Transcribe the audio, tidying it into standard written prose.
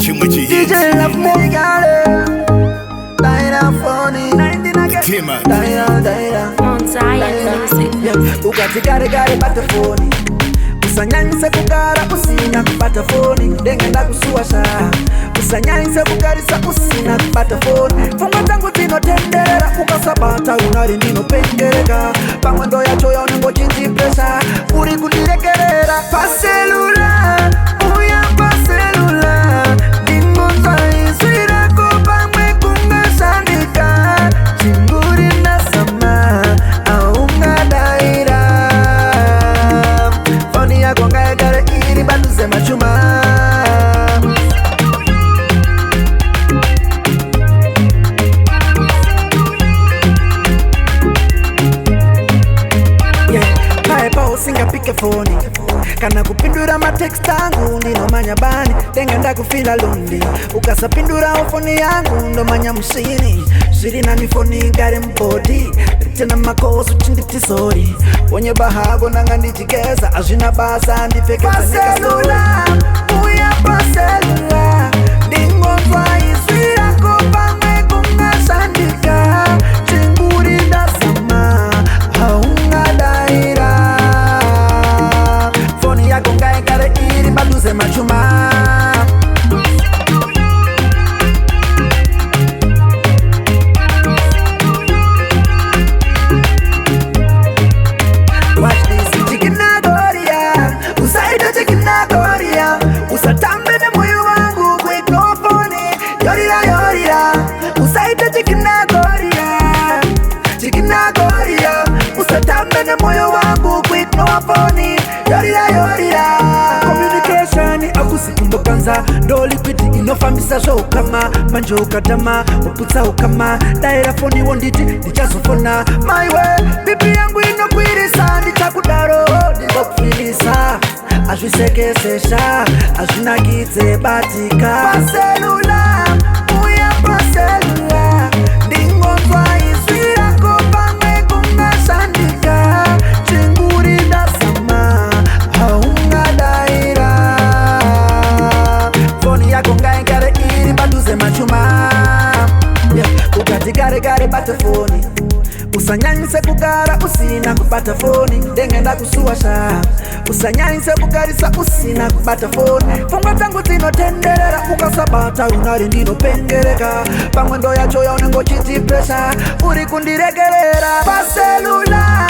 chimwe chiyezi DJ Love Mogale Daira Phony Tima Daira Ukati gare bata phone Usanyanyise kugara usina kupata phone Dengenda kusuwasha Usanyanyise kugarisa usina kupata phone Funga tangu tinotendera ukasabata unari ndino pengereka Pangwendo ya choyo nengo chinti presa Uri kundirekerera Paselula Uya paselula Dingonza iswira kopa mwe kungasandika Chinguri na sama Aunga daira Phony ya gonga egare iri banduze machuma Singapike phone kana kupindura matext yangu ndino manya bani tengenda kufila lundi ukasapindura phone yangu ndo manya mshini shiri na ni phone gari mbodi tena makoso chinditi sorry wenye bahago nanga ndichigeza azina basa ndipeke paselula uya paselula dingonzwa iswira kopa mwe kungasandika chinguri ndasama haunga daira Gonga egare iri banduze machuma Watch this chikina goria Usaida chikina goria Usatambe na moyo wangu kwa mikrofoni Yorira Usaida chikina goria Usatambe na moyo wangu kwa mikrofoni Yorira Communication akusikumbo kanza Doli kwiti inofambisa zo ukama Manjo ukadama, waputsa ukama Daira phone wonditi, nichazofona My way, bibi yangu inokwirisa Nichakudaro, ndingokufilisa Azvisekesesha, azvinakidze batika Paselula, uya paselula Ndingonzwa iswira kopa mwe kungasandika Chinguri ndasama haunga daira Phony ya gonga egare iri banduze machuma Ukati gare bata phone Usanyanyise kugara usina kupata phone Dengenda kusuwasha Usanyanyise kugarisa usina kupata phone Funga tangu tinotendera ukasabata unari ndino pengereka Pangwendo ya choyo nengo chiti presa Uri kundiregerera Paselula